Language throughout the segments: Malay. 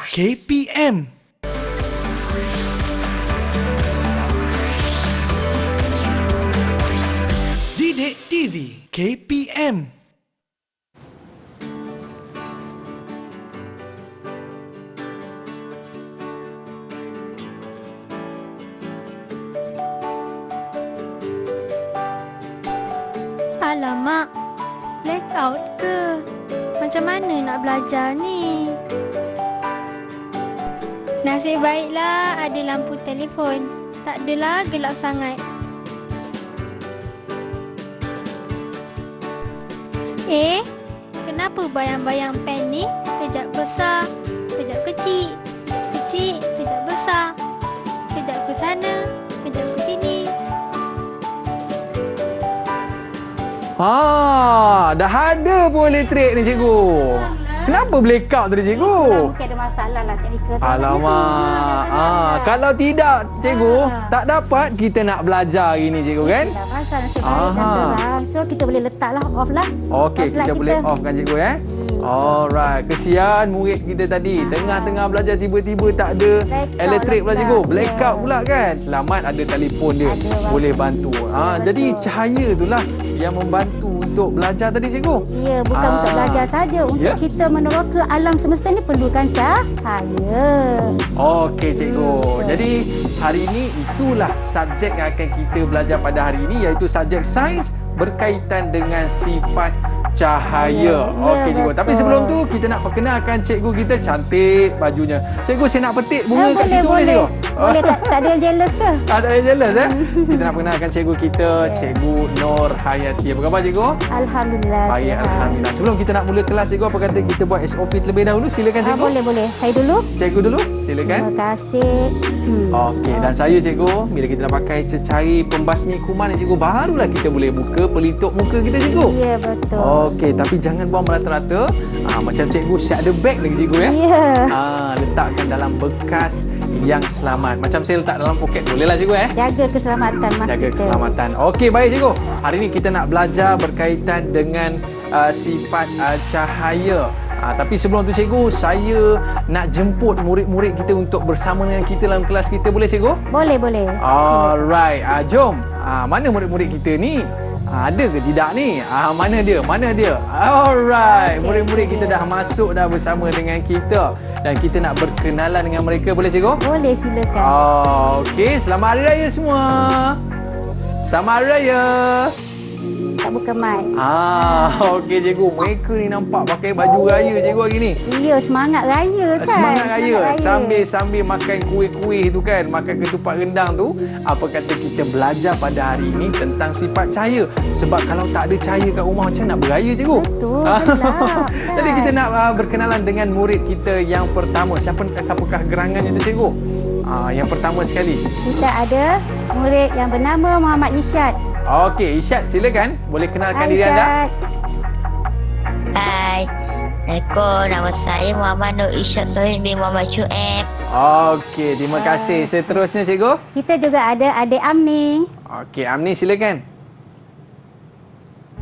KPM. Didik TV KPM. Alamak, blackout ke? Macam mana nak belajar ni? Nasib baiklah ada lampu telefon. Tak adalah gelap sangat. Kenapa bayang-bayang pen ni kejap besar, kejap kecil, kejap kecil, kejap besar, kejap ke sana, kejap ke sini. Dah ada pun elektrik ni cikgu. Kenapa blackout tadi cikgu? Mungkin ada masalah lah teknikal. Alamak. Kalau tidak cikgu, tak dapat kita nak belajar hari ni cikgu kan? Tak pasal nasib baik dan terang. So kita boleh letaklah off lah. Okey, kita boleh off kan cikgu ya? Alright, kesian murid kita tadi. Tengah-tengah belajar tiba-tiba tak ada elektrik pula cikgu. Blackout pula kan? Selamat ada telefon dia. Boleh bantu. Jadi cahaya itulah yang membantu untuk belajar tadi cikgu. Ya, bukan untuk belajar saja. Untuk kita meneroka alam semesta ni perlukan cahaya. Okey cikgu. Jadi hari ini itulah subjek yang akan kita belajar pada hari ini, iaitu subjek sains berkaitan dengan sifat cahaya. Okey cikgu. Tapi sebelum tu kita nak perkenalkan cikgu kita. Cantik bajunya. Cikgu, saya nak petik bunga kat situ boleh cikgu? Boleh, tak ada yang jealous ke? Tak ada yang jealous Kita nak perkenalkan cikgu kita, Cikgu Nur Hayati. Apa khabar cikgu? Alhamdulillah. Baik, alhamdulillah. Sebelum kita nak mula kelas cikgu, apa kata kita buat SOP terlebih dahulu? Silakan cikgu. Boleh. Saya dulu. Cikgu dulu, silakan. Terima kasih. Okey, dan saya cikgu, bila kita nak pakai cecair pembasmi kuman ni cikgu, barulah kita boleh buka pelitup muka kita cikgu. Ya, betul. Okey, tapi jangan buang merata-rata. Macam cikgu siap ada beg lagi cikgu ya. Ya. Letakkan dalam bekas yang selamat. Macam saya letak dalam poket, bolehlah cikgu Jaga keselamatan mas Jaga kita. keselamatan. Okey, baik cikgu. Hari ini kita nak belajar berkaitan dengan sifat cahaya. Tapi sebelum tu cikgu, saya nak jemput murid-murid kita untuk bersama dengan kita dalam kelas kita. Boleh cikgu? Boleh. Alright, jom. Mana murid-murid kita ni? Ada ke tidak ni? Mana dia? Alright, murid-murid kita dah masuk dah bersama dengan kita. Dan kita nak berkenalan dengan mereka. Boleh cikgu? Boleh, silakan. Okey, selamat Hari Raya semua. Selamat Hari Raya. Tak buka mic. Okey cikgu. Mereka ni nampak pakai baju raya cikgu hari ni. Ya, semangat raya kan. Semangat raya. Sambil makan kuih-kuih tu kan. Makan ketupat rendang tu. Apa kata kita belajar pada hari ini tentang sifat cahaya. Sebab kalau tak ada cahaya kat rumah, macam nak beraya cikgu? Betul. Jadi kita nak berkenalan dengan murid kita yang pertama. Siapakah gerangannya tu cikgu? Yang pertama sekali. Kita ada murid yang bernama Muhammad Isyad. Okey, Isyad, silakan. Boleh kenalkan diri anda? Isyad. Hai, Assalamualaikum. Nama saya Muhammad Nur Isyad Sohib bin Muhammad Syuib. Okey, terima kasih. Seterusnya cikgu. Kita juga ada adik Amni. Okey, Amni silakan.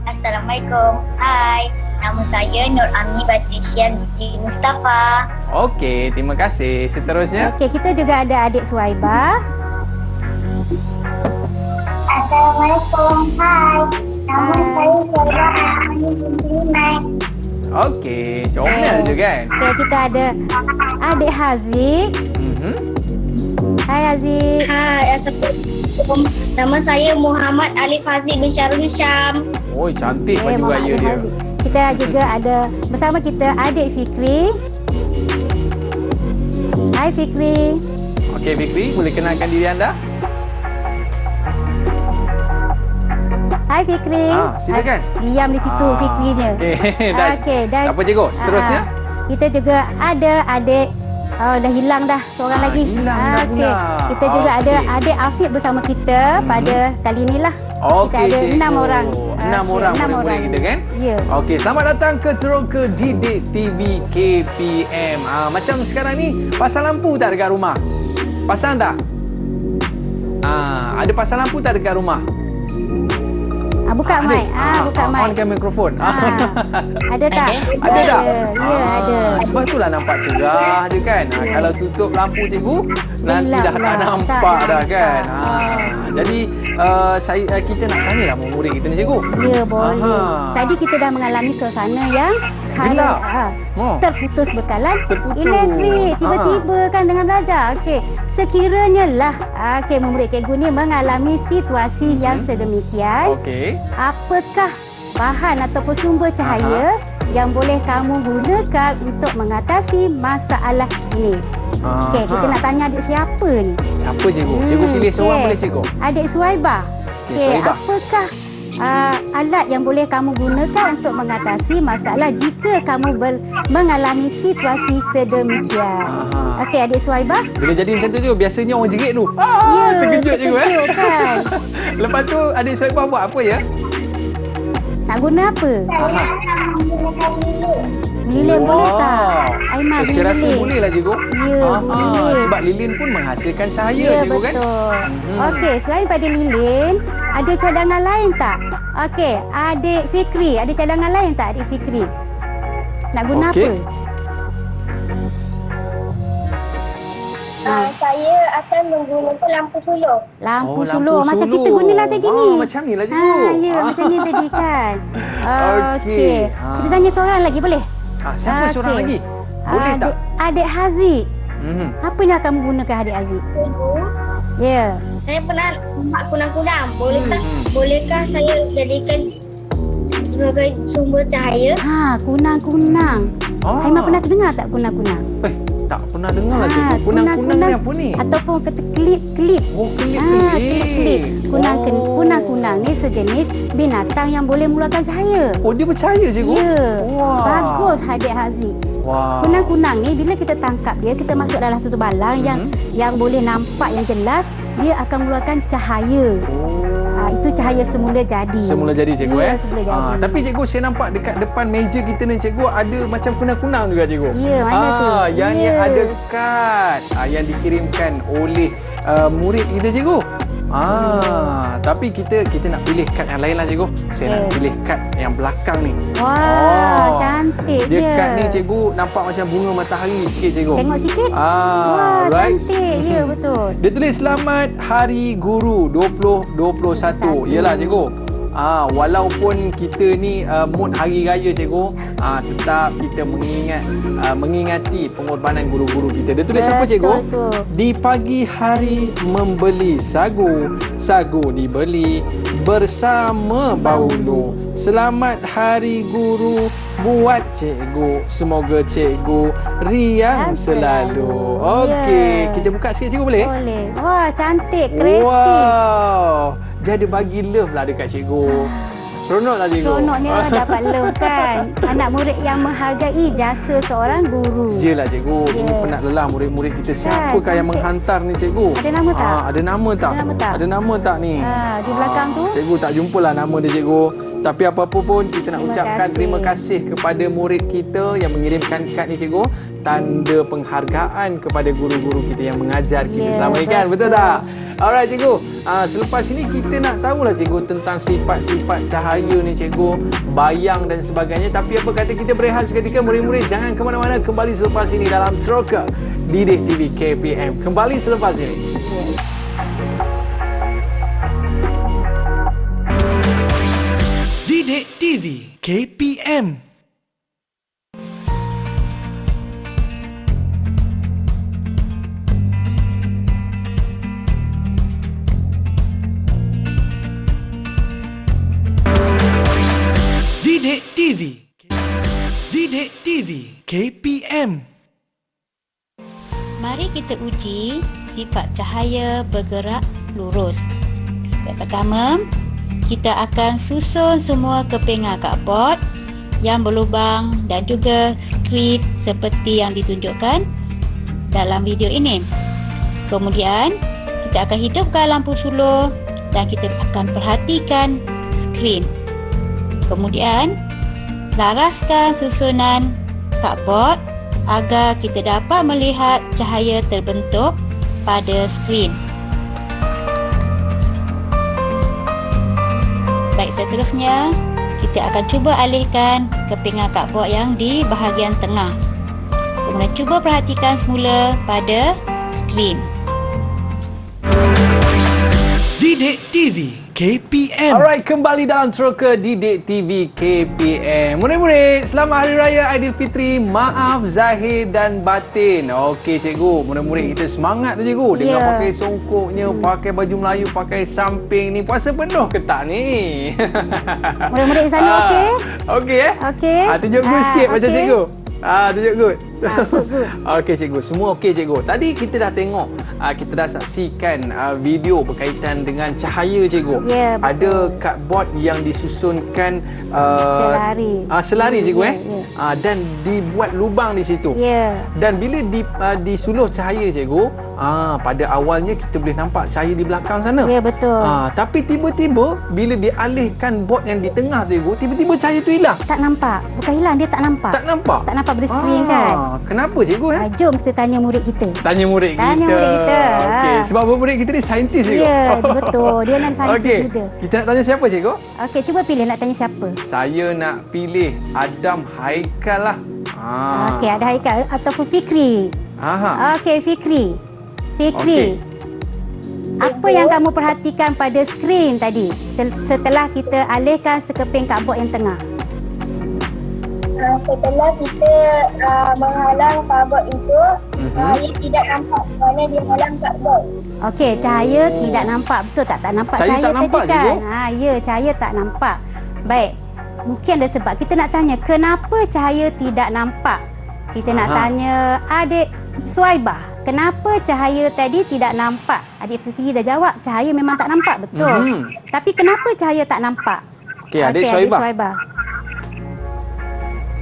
Assalamualaikum. Hai, nama saya Nur Amni Batrisya binti Mustafa. Okey, terima kasih. Seterusnya. Okey, kita juga ada adik Suhaibah. Assalamualaikum. Hai, nama saya Syarah Ahmad binti Maik. Okey, comel je kan? Okey, kita ada adik Haziq. Hai Haziq. Hai, Assalamualaikum. Nama saya Muhammad Alif Haziq bin Syarul Hisham. Oi, cantik baju Muhammad raya Alif dia. Haziq. Kita juga ada bersama kita adik Fikri. Hai Fikri. Okey, Fikri, boleh kenalkan diri anda? Hai Fikri. Silakan. Diam di situ Fikrinya. Okey, dan apa cikgu? Seterusnya? Kita juga ada adik dah hilang dah seorang lagi. Hilang dah pula. Kita juga ada adik Afiq bersama kita pada kali inilah. Okey, kita ada cikgu. 6 orang. 6 orang murid-murid kita kan? Ya. Okey, selamat datang ke Teroka Didik TV KPM. Macam sekarang ni, pasang lampu tak dekat rumah? Pasang tak? Ada pasang lampu tak dekat rumah? Buka mic. Buka mic. Onkan mikrofon. Ada tak? Ada tak? Ya, ada. Sebab itulah nampak cerah je kan. Kalau tutup lampu cikgu, nanti Gelap dah tak lah. nampak Tak dah kan. nampak. Jadi kita nak tanya lah murid kita ni cikgu. Ya, boleh. Aha. Tadi kita dah mengalami suasana yang Gelap. terputus bekalan Terputus. elektrik. Tiba-tiba kan tengah belajar. Okey. Sekiranya lah murid cikgu ni mengalami situasi yang sedemikian, Okey. apakah bahan ataupun sumber cahaya yang boleh kamu gunakan untuk mengatasi masalah ini? Okey, kita nak tanya adik siapa ni? Apa cikgu? Cikgu pilih seorang okey. boleh cikgu? Adik Suhaibah. Okey, Suhaibah. apakah alat yang boleh kamu gunakan untuk mengatasi masalah jika kamu mengalami situasi sedemikian? Okey, adik Suhaibah. Bila jadi macam tu cikgu, biasanya orang jerit tu. Ya, Terkejut cikgu terkejut kan? Lepas tu adik Soibah buat apa ya? Nak guna apa? Lilin boleh tak? Aiman, Saya rasa lilin. boleh lah cikgu. Ya, boleh. Sebab lilin pun menghasilkan cahaya Ya, cikgu kan? betul. Okey, selain pada lilin, ada cadangan lain tak? Okey, adik Fikri, ada cadangan lain tak adik Fikri? Nak guna Okey. apa? Saya akan menggunakan lampu sulur. Lampu lampu sulur. Macam sulur. kita gunalah tadi ni. Macam ni lah cikgu. Ya, macam ni tadi kan. Okey. Okey. Kita tanya seorang lagi boleh? Siapa seorang lagi? Boleh tak? Adik Haziq. Mhm. Apa yang kamu gunakan adik Haziq? Cikgu, Ya. saya pernah nampak kunang-kunang. Bolehkah saya jadikan sebagai sumber cahaya? Kunang-kunang. Aiman pernah dengar tak kunang-kunang? Tak pernah dengar lah cikgu. Kunang-kunang ni apa ni? Ataupun kata klip-klip. Oh, kelip. Klip-klip. Kunang-kunang ni sejenis binatang yang boleh mengeluarkan cahaya. Oh, dia percaya cikgu? Ya. Wah. Bagus adik Haziq. Wah. Kunang-kunang ni bila kita tangkap dia, kita masuk dalam satu balang yang boleh nampak yang jelas, dia akan mengeluarkan cahaya. Itu cahaya semula jadi. Semula jadi cikgu Ya, semula jadi. Tapi cikgu saya nampak dekat depan meja kita ni cikgu ada macam kunang-kunang juga cikgu. Ya, mana tu? Yang ni Ya. ada kad yang dikirimkan oleh murid kita cikgu. Tapi kita nak pilih kad yang lain lah cikgu. Saya nak pilih kad yang belakang ni. Wah, cantik dia. dia. Kad ni cikgu nampak macam bunga matahari sikit cikgu. Tengok sikit. Wah, right. cantik. Ya, betul. Dia tulis selamat Hari Guru 2021. Yalah cikgu. Walaupun kita ni mood hari raya cikgu, tetap kita mengingati pengorbanan guru-guru kita. Dia tulis apa cikgu? Betul. Di pagi hari membeli sagu, sagu dibeli bersama baulu. Selamat Hari Guru buat cikgu, semoga cikgu riang selalu. Okey, kita buka sikit cikgu boleh? Boleh. Wah, cantik, kreatif. Wow. Dia ada bagi love lah dekat cikgu. Seronok lah cikgu. Seronoknya dapat love kan. Anak murid yang menghargai jasa seorang guru. Yelah cikgu, ini penat lelah murid-murid kita. Siapakah yang menghantar ni cikgu? Ada nama tak? Ada nama tak? Ada nama tak? Ada nama tak ni? Di belakang tu? Cikgu tak jumpalah nama dia cikgu. Tapi apa-apa pun kita nak ucapkan terima kasih kepada murid kita yang mengirimkan kad ni cikgu. Tanda penghargaan kepada guru-guru kita yang mengajar kita selama ni kan. Betul tak? Alright cikgu. Selepas ini kita nak tahulah cikgu tentang sifat-sifat cahaya ni cikgu, bayang dan sebagainya. Tapi apa kata kita berehat seketika, murid-murid jangan ke mana-mana. Kembali selepas ini dalam Troka Didik TV KPM. Kembali selepas ini. Didik TV KPM. Didik TV. Didik TV KPM. Mari kita uji sifat cahaya bergerak lurus. Yang pertama, kita akan susun semua kepingan cardboard yang berlubang dan juga skrip seperti yang ditunjukkan dalam video ini. Kemudian, kita akan hidupkan lampu sulur dan kita akan perhatikan skrin. Kemudian, laraskan susunan cardboard agar kita dapat melihat cahaya terbentuk pada skrin. Baik, seterusnya kita akan cuba alihkan kepingan cardboard yang di bahagian tengah. Kemudian cuba perhatikan semula pada skrin. Didik TV KPM. Alright, kembali dalam Troka Didik TV KPM. Murid-murid, selamat Hari Raya Aidilfitri. Maaf zahir dan batin. Okey cikgu, murid-murid kita semangat tu cikgu. Dengan pakai songkoknya, pakai baju Melayu, pakai samping ni. Puasa penuh ke tak ni? Murid-murid di sana okey? Okey Okey. Tunjuk good sikit macam okey. cikgu. Tunjuk good. Good. Okey cikgu, semua okey cikgu. Tadi kita dah tengok, kita dah saksikan video berkaitan dengan cahaya cikgu. Ya, betul. Ada cardboard yang disusunkan Selari. selari cikgu Ya, dan dibuat lubang di situ. Ya. Dan bila disuluh cahaya cikgu, pada awalnya kita boleh nampak cahaya di belakang sana. Ya, betul. Tapi tiba-tiba bila dialihkan board yang di tengah cikgu, tiba-tiba cahaya tu hilang. Tak nampak. Bukan hilang, dia tak nampak. Tak nampak? Tak nampak pada skrin kan? Kenapa cikgu Jom kita tanya murid kita. Tanya murid kita. Tanya murid kita. Okey, sebab murid kita ni saintis cikgu. Ya, betul. Dia nak saintis Okey, muda. kita nak tanya siapa cikgu? Okey, cuba pilih nak tanya siapa. Saya nak pilih Adam Haikal lah. Okey, ada Haikal ataupun Fikri. Okey, Fikri. Okey. Apa yang kamu perhatikan pada skrin tadi setelah kita alihkan sekeping cardboard yang tengah? Setelah kita menghalang cardboard itu, cahaya tidak nampak kerana dia halang cardboard. Okey, cahaya tidak nampak. Betul tak? Tak nampak Cahaya cahaya tak tadi nampak, kan? cikgu? Ya, cahaya tak nampak. Baik. Mungkin ada sebab. Kita nak tanya, kenapa cahaya tidak nampak? Kita nak tanya adik Suaibah. Kenapa cahaya tadi tidak nampak? Adik Fikri dah jawab, cahaya memang tak nampak. Betul. Tapi kenapa cahaya tak nampak? Okey, adik Okey, Suaibah. Adik Suaibah.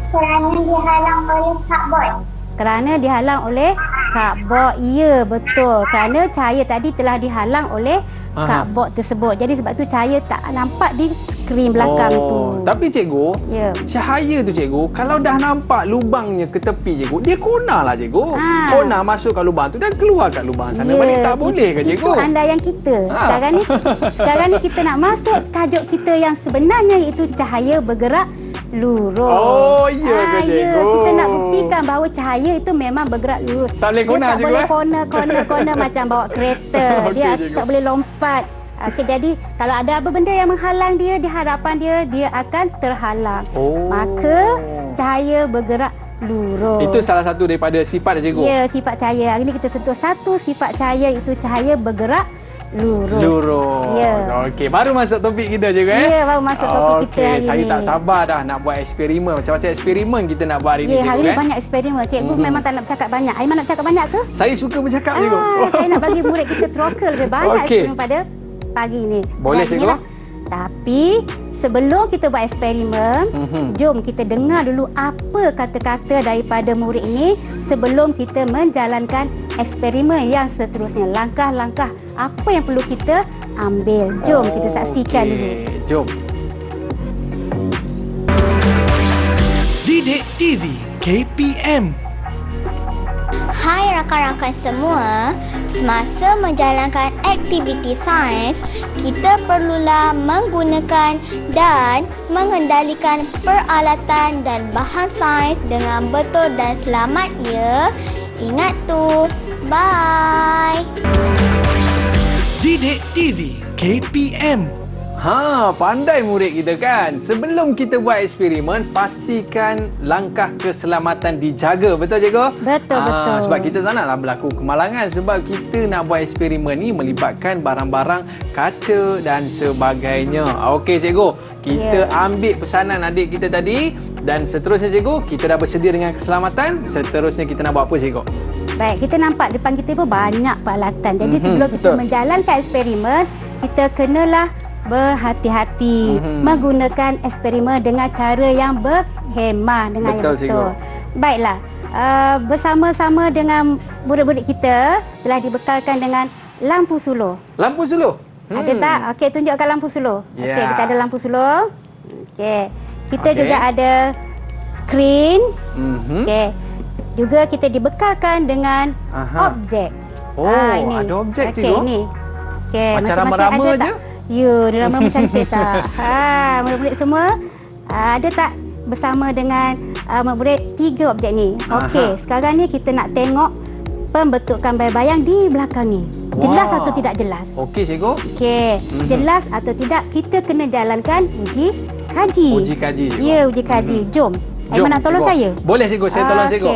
Kerana dihalang oleh cardboard. Kerana dihalang oleh cardboard. Ya, betul. Kerana cahaya tadi telah dihalang oleh cardboard tersebut. Jadi sebab tu cahaya tak nampak di skrin belakang tu. Tapi cikgu, Ya. cahaya tu cikgu, kalau dah nampak lubangnya ke tepi cikgu, dia kona lah cikgu. Kona masuk kat lubang tu dan keluar kat lubang sana. Balik tak boleh ke cikgu? Itu andaian kita. Sekarang ni kita nak masuk tajuk kita yang sebenarnya, iaitu cahaya bergerak lurus. Oh, ya ke cikgu? Kita nak buktikan bahawa cahaya itu memang bergerak lurus. Tak boleh kona, dia tak cikgu, boleh kona macam bawa kereta. Okey, Dia cikgu. tak boleh lompat. Okey, jadi kalau ada apa benda yang menghalang dia di hadapan dia, dia akan terhalang. Maka cahaya bergerak lurus. Itu salah satu daripada sifat cikgu. Ya, sifat cahaya. Hari ini kita sentuh satu sifat cahaya, iaitu cahaya bergerak lurus. Ya. Okey, baru masuk topik kita cikgu Ya, baru masuk topik kita hari saya ni. tak sabar dah nak buat eksperimen. Macam-macam eksperimen kita nak buat hari ni Ya, cikgu hari ni kan. banyak eksperimen. Cikgu memang tak nak bercakap banyak. Aiman nak bercakap banyak ke? Saya suka bercakap cikgu. Saya nak bagi murid kita troka lebih banyak Okey. eksperimen pada pagi ni. Boleh, Dan cikgu. inilah. Tapi sebelum kita buat eksperimen, jom kita dengar dulu apa kata-kata daripada murid ini sebelum kita menjalankan eksperimen yang seterusnya. Langkah-langkah apa yang perlu kita ambil. Jom kita saksikan dulu. Jom. Didik TV KPM. Hai rakan-rakan semua, semasa menjalankan aktiviti sains, kita perlulah menggunakan dan mengendalikan peralatan dan bahan sains dengan betul dan selamat ya. Ingat tu. Bye. Didik TV KPM. Pandai murid kita kan. Sebelum kita buat eksperimen, pastikan langkah keselamatan dijaga. Betul cikgu? Betul. Sebab kita tak naklah berlaku kemalangan. Sebab kita nak buat eksperimen ni melibatkan barang-barang kaca dan sebagainya. Okey cikgu, kita ambil pesanan adik kita tadi. Dan seterusnya cikgu, kita dah bersedia dengan keselamatan. Seterusnya kita nak buat apa cikgu? Baik, kita nampak depan kita pun banyak peralatan. Jadi sebelum kita betul. menjalankan eksperimen, kita kenalah berhati-hati menggunakan eksperimen dengan cara yang berhemah dengan Betul, yang betul. cikgu. Baiklah, bersama-sama dengan murid-murid kita telah dibekalkan dengan lampu suluh. Lampu suluh. Ada tak? Okey, tunjukkan lampu suluh. Ya. Okey, kita ada lampu suluh. Okey. Kita Okey. juga ada skrin. Okay. Okey. Juga kita dibekalkan dengan objek. Oh, ada objek, Okey, cikgu. ni. Okey, Macam masing-masing rama-rama ada je? tak? Ya, dia ramai cantik tak? Murid-murid semua ada tak bersama dengan murid 3 objek ni? Okey, sekarang ni kita nak tengok pembentukan bayang-bayang di belakang ni. Jelas atau tidak jelas? Okey, cikgu. Okey, jelas atau tidak kita kena jalankan uji kaji. Uji kaji, cikgu. Ya, uji kaji. Jom. Aiman nak tolong cikgu. saya? Boleh, cikgu. Saya tolong cikgu.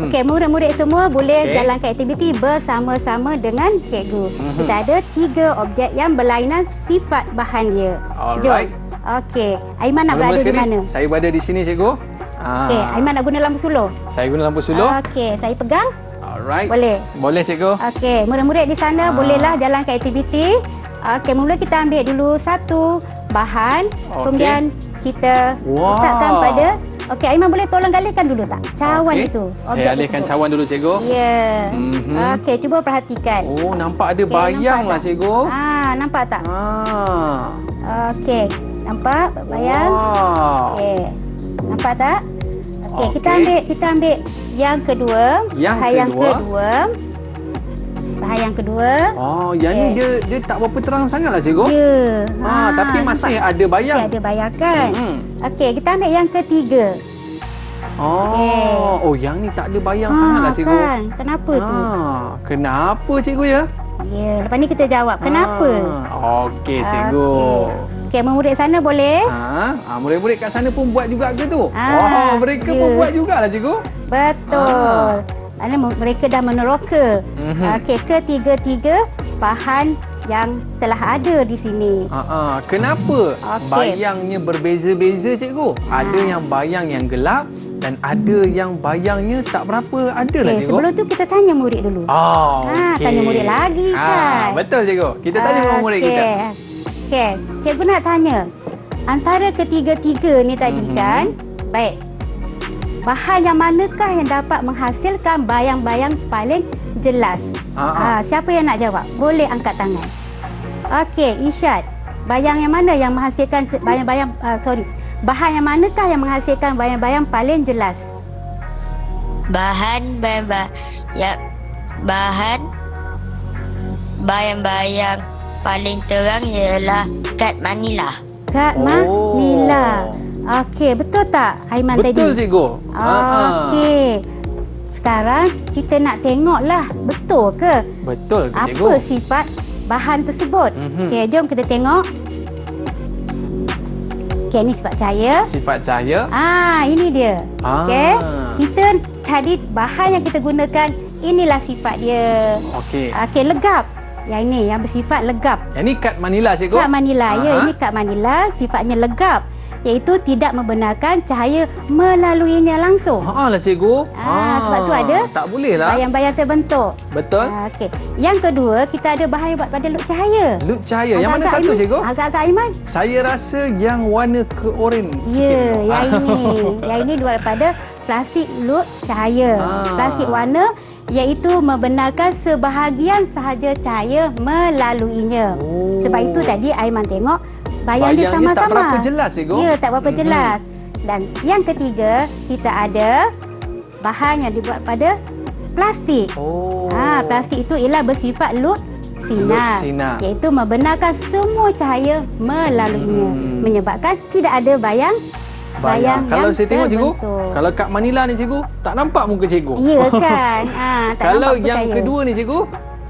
Okey, murid-murid semua boleh Okey. jalankan aktiviti bersama-sama dengan cikgu. Kita ada 3 objek yang berlainan sifat bahan dia. Alright. Jom. Okey, Aiman nak berada di mana? Saya berada di sini, cikgu. Okey, Aiman nak guna lampu suluh. Saya guna lampu suluh. Okey, saya pegang. Alright. Boleh. Boleh, cikgu. Okey, murid-murid di sana bolehlah jalankan aktiviti. Okey, mula kita ambil dulu satu bahan, kemudian kita letakkan pada. Okey, Aiman boleh tolong galikan dulu tak? Cawan itu. Saya alihkan cawan dulu, cikgu. Ya. Okey, cuba perhatikan. Oh, nampak ada bayang lah, cikgu. Nampak tak? Okey, nampak bayang? Wow. Okey. Nampak tak? Okey, Okey. kita ambil yang kedua. Bahan yang kedua. Oh, yang ni dia tak berapa terang sangatlah, cikgu. Ya. Tapi masih ada bayang. Masih ada bayang kan? Okey, kita ambil yang ketiga. Oh, yang ni tak ada bayang sangatlah, cikgu. Kan? Kenapa tu? Kenapa, cikgu ya? Ya, lepas ni kita jawab. Kenapa? Okey, cikgu. Okey, murid sana boleh? Murid-murid kat sana pun buat juga ke tu? Mereka ya. pun buat jugalah, cikgu. Betul. Mereka dah meneroka. Okey, ketiga-tiga bahan yang telah ada di sini. Kenapa bayangnya berbeza-beza, cikgu? Ada yang bayang yang gelap dan ada yang bayangnya tak berapa ada lah, cikgu. Sebelum tu kita tanya murid dulu. Tanya murid lagi kan? Betul, cikgu. Kita tanya murid kita. Okey, cikgu nak tanya. Antara ketiga-tiga ni tadi kan? Baik. Bahan yang manakah yang dapat menghasilkan bayang-bayang paling jelas? Siapa yang nak jawab? Boleh angkat tangan. Okey, Irsyad. Bayang yang mana yang menghasilkan bayang-bayang bahan yang manakah yang menghasilkan bayang-bayang paling jelas? Bayang-bayang paling terang ialah kad Manila. Kad Manila. Okey, betul tak Aiman tadi? Betul, cikgu. Okey. Sekarang kita nak tengoklah betul ke? Betul ke, cikgu? Apa sifat bahan tersebut? Okey, jom kita tengok. Okey, ni sifat cahaya. Sifat cahaya. Ini dia. Okey. Kita tadi bahan yang kita gunakan, inilah sifat dia. Okey. Okey, legap. Yang ini yang bersifat legap. Yang ni kad Manila, cikgu? Kad Manila. Ya, ini kad Manila, sifatnya legap. Iaitu tidak membenarkan cahaya melaluinya langsung. lah, cikgu. Sebab tu ada tak boleh lah. bayang-bayang terbentuk. Betul. Okey. Yang kedua, kita ada bahan yang buat pada look cahaya. Look cahaya. Yang mana satu, cikgu? Agak-agak Aiman. Saya rasa yang warna keoren Ya, sikit. yang ini. Yang ini dibuat daripada plastik look cahaya. Plastik warna iaitu membenarkan sebahagian sahaja cahaya melaluinya. Sebab itu tadi Aiman tengok bayang dia sama-sama. tak berapa jelas, cikgu. Ya, tak berapa jelas. Dan yang ketiga, kita ada bahan yang dibuat pada plastik. Plastik itu ialah bersifat lut sinar. Iaitu membenarkan semua cahaya melaluinya. Menyebabkan tidak ada bayang. Kalau saya tengok, cikgu, terbentuk. kalau kat Manila ni, cikgu, tak nampak muka cikgu. Ya kan? Tak kalau nampak yang cahaya. kedua ni, cikgu,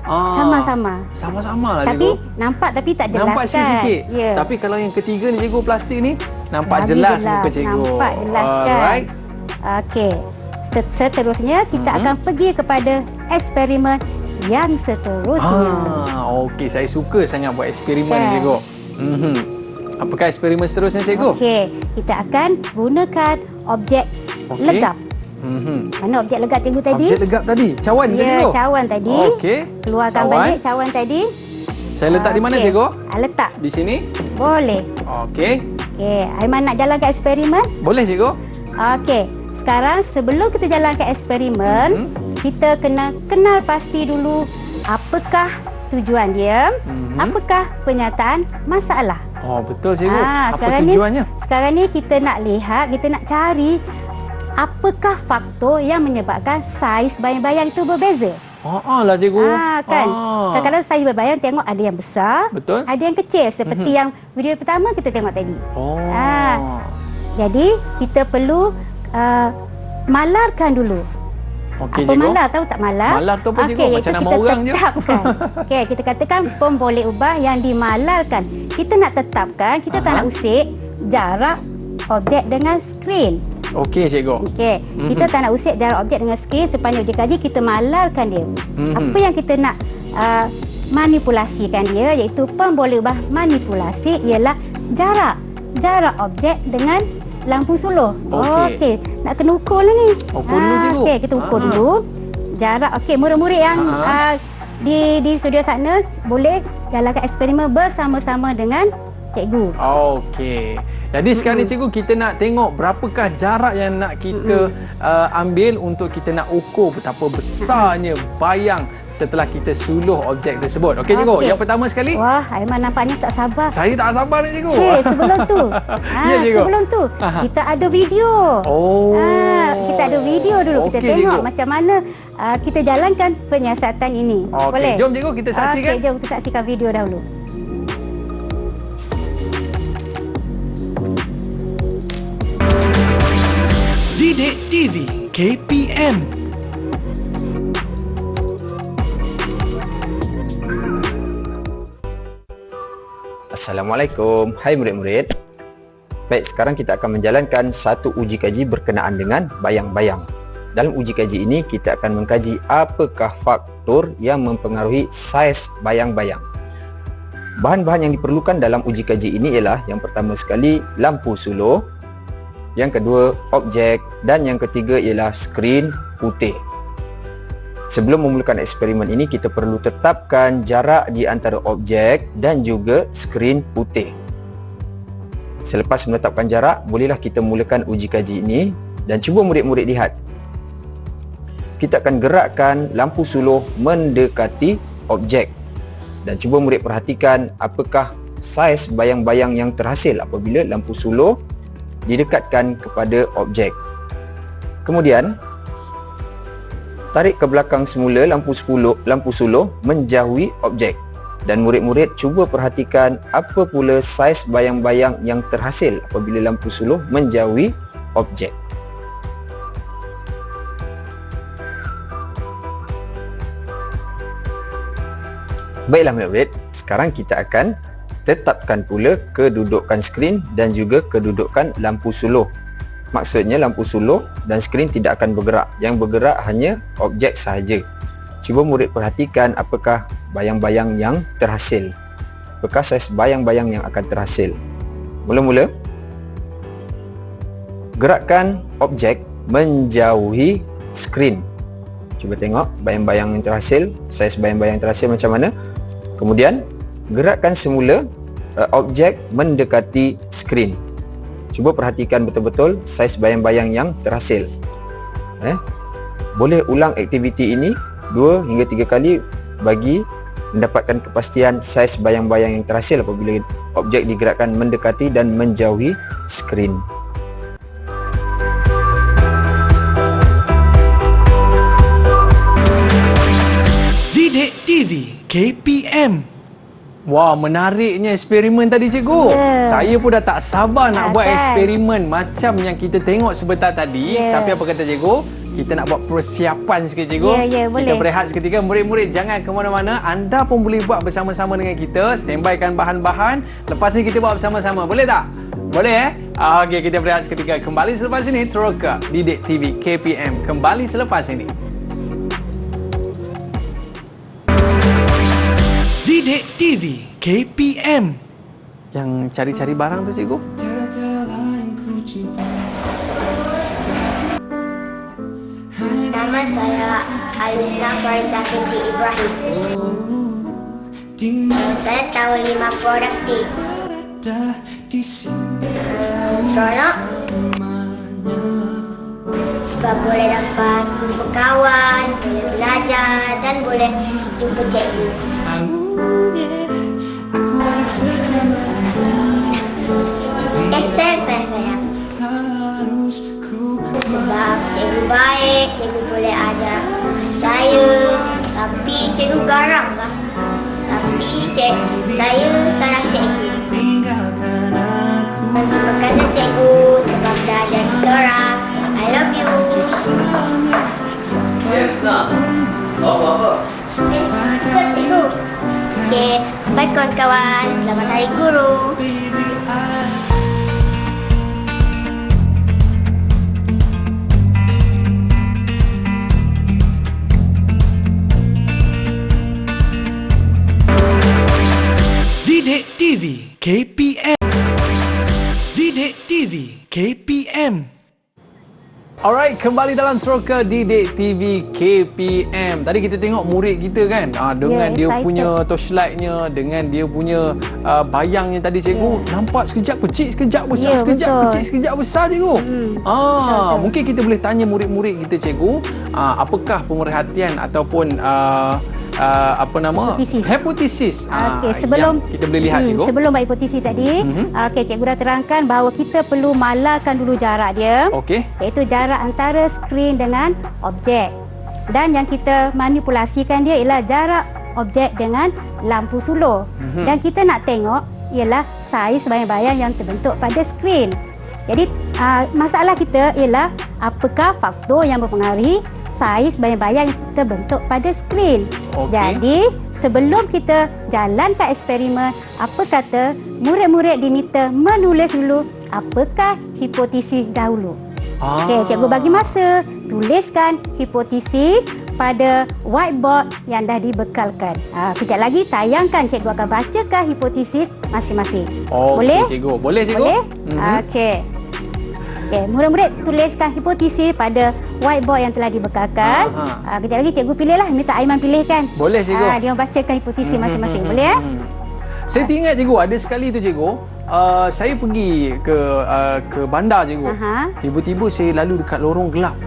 sama-sama. Sama-sama lah, Tapi cikgu. nampak tapi tak jelas. Nampak kan? sikit. Ya. Tapi kalau yang ketiga ni, cikgu, plastik ni, nampak Lagi jelas muka cikgu. Nampak jelas kan? Alright. Okey. Seterusnya kita akan pergi kepada eksperimen yang seterusnya. Okey, saya suka sangat buat eksperimen ni, cikgu. Apakah eksperimen seterusnya, cikgu? Okey, kita akan gunakan objek legap. Mana objek legap cikgu tadi? Objek legap tadi. Cawan ke, cikgu? Ya, cawan tadi. Okey. Keluarkan Cawan. balik cawan tadi. Saya letak di mana, cikgu? Letak. Di sini? Boleh. Okey. Okey, Aiman nak jalankan eksperimen? Boleh, cikgu? Okey. Sekarang sebelum kita jalankan eksperimen, kita kena kenal pasti dulu apakah tujuan dia, apakah penyataan masalah. Betul, cikgu. Apa Sekarang tujuannya? Sekarang ni kita nak lihat, kita nak cari apakah faktor yang menyebabkan saiz bayang-bayang itu berbeza. Lah cikgu. Kan. Kadang-kadang saya berbayang tengok ada yang besar, Betul. ada yang kecil seperti yang video pertama kita tengok tadi. Jadi kita perlu malarkan dulu. Okey, Apa cikgu. malar, tahu tak malar? Malar tu apa, cikgu? Okey, Macam iaitu nama kita orang je. tetapkan. Okey, kita katakan pom boleh ubah yang dimalarkan. Kita nak tetapkan, kita tak nak usik jarak objek dengan skrin. Okey, cikgu. Okey, kita tak nak usik jarak objek dengan skrin sepanjang uji kaji, kita malarkan dia. Apa yang kita nak manipulasikan dia, iaitu pom boleh ubah manipulasi ialah jarak objek dengan lampu suluh. Okey. Nak kena ukur lah ni. Ukur dulu, cikgu. Okey, kita ukur dulu. Jarak, okey, murid-murid yang di studio sana boleh jalankan eksperimen bersama-sama dengan cikgu. Okey. Jadi sekarang ni cikgu, kita nak tengok berapakah jarak yang nak kita ambil untuk kita nak ukur betapa besarnya bayang setelah kita suluh objek tersebut. Okey cikgu, Okey. yang pertama sekali. Wah, Aiman nampaknya tak sabar. Saya tak sabar ni cikgu. Okey, sebelum tu. Ya, cikgu. Sebelum tu, kita ada video. Kita ada video dulu. Kita Okey, tengok cikgu. macam mana kita jalankan penyiasatan ini. Okey, Boleh? jom cikgu kita saksikan. Okey, jom kita saksikan video dahulu. Didik TV KPM. Assalamualaikum. Hai murid-murid. Baik, sekarang kita akan menjalankan satu uji kaji berkenaan dengan bayang-bayang. Dalam uji kaji ini, kita akan mengkaji apakah faktor yang mempengaruhi saiz bayang-bayang. Bahan-bahan yang diperlukan dalam uji kaji ini ialah yang pertama sekali lampu suluh, yang kedua objek dan yang ketiga ialah skrin putih. Sebelum memulakan eksperimen ini, kita perlu tetapkan jarak di antara objek dan juga skrin putih. Selepas menetapkan jarak, bolehlah kita mulakan uji kaji ini dan cuba murid-murid lihat. Kita akan gerakkan lampu suluh mendekati objek dan cuba murid perhatikan apakah saiz bayang-bayang yang terhasil apabila lampu suluh didekatkan kepada objek. Kemudian tarik ke belakang semula lampu suluh menjauhi objek dan murid-murid cuba perhatikan apa pula saiz bayang-bayang yang terhasil apabila lampu suluh menjauhi objek. Baiklah murid-murid, sekarang kita akan tetapkan pula kedudukan skrin dan juga kedudukan lampu suluh. Maksudnya lampu suluh dan skrin tidak akan bergerak. Yang bergerak hanya objek sahaja. Cuba murid perhatikan apakah bayang-bayang yang terhasil. Apakah saiz bayang-bayang yang akan terhasil. Mula-mula, gerakkan objek menjauhi skrin. Cuba tengok bayang-bayang yang terhasil, saiz bayang-bayang yang terhasil macam mana. Kemudian, gerakkan semula objek mendekati skrin. Cuba perhatikan betul-betul saiz bayang-bayang yang terhasil. Boleh ulang aktiviti ini 2 hingga 3 kali bagi mendapatkan kepastian saiz bayang-bayang yang terhasil apabila objek digerakkan mendekati dan menjauhi skrin. Didik TV KPM. Wah, menariknya eksperimen tadi cikgu. Saya pun dah tak sabar nak buat kan? eksperimen macam yang kita tengok sebentar tadi. Tapi apa kata cikgu? Kita nak buat persiapan sikit cikgu. boleh. Kita berehat seketika. Murid-murid jangan ke mana-mana. Anda pun boleh buat bersama-sama dengan kita. Standbykan bahan-bahan. Lepas ni kita buat bersama-sama. Boleh tak? Boleh Okey, kita berehat seketika. Kembali selepas ini terus ke Didik TV KPM. Kembali selepas ini. Didik TV KPM. Yang cari-cari barang tu cikgu? Nama saya Alisna Farisa binti Ibrahim. Saya tahu 5 produktif. Seronok. Sebab boleh dapat jumpa kawan, boleh belajar dan boleh jumpa cikgu. Saya. Sebab cikgu baik, cikgu boleh ajar saya Okey, bye kawan-kawan. Selamat Hari Guru. Didik TV KPM. Didik TV KPM. Alright, kembali dalam Teroka Didik TV KPM. Tadi kita tengok murid kita kan, dengan dia excited. punya torchlightnya, dengan dia punya bayangnya tadi cikgu, nampak sekejap kecil, sekejap besar, sekejap betul. kecil, sekejap besar cikgu. Betul. Mungkin kita boleh tanya murid-murid kita cikgu, apakah pemerhatian ataupun hipotesis. Okey, sebelum yang kita boleh lihat cikgu. sebelum buat hipotesis tadi, okey, cikgu dah terangkan bahawa kita perlu malarkan dulu jarak dia. Okey. Iaitu jarak antara skrin dengan objek. Dan yang kita manipulasikan dia ialah jarak objek dengan lampu suluh. Dan kita nak tengok ialah saiz bayang-bayang yang terbentuk pada skrin. Jadi masalah kita ialah apakah faktor yang mempengaruhi saiz bayang-bayang yang terbentuk pada skrin. Okey. Jadi sebelum kita jalankan eksperimen, apa kata murid-murid diminta menulis dulu apakah hipotesis dahulu. Okey, cikgu bagi masa. Tuliskan hipotesis pada whiteboard yang dah dibekalkan. Kejap lagi tayangkan, cikgu akan bacakan hipotesis masing-masing. Boleh? Cikgu. Boleh cikgu? Boleh? Okey. Okey, murid-murid tuliskan hipotesis pada whiteboard yang telah dibekalkan. Kejap lagi cikgu pilihlah, minta Aiman pilihkan. Boleh cikgu. Dia orang bacakan hipotesis masing-masing. Boleh ya? Saya teringat cikgu, ada sekali tu cikgu, saya pergi ke bandar cikgu. Tiba-tiba saya lalu dekat lorong gelap.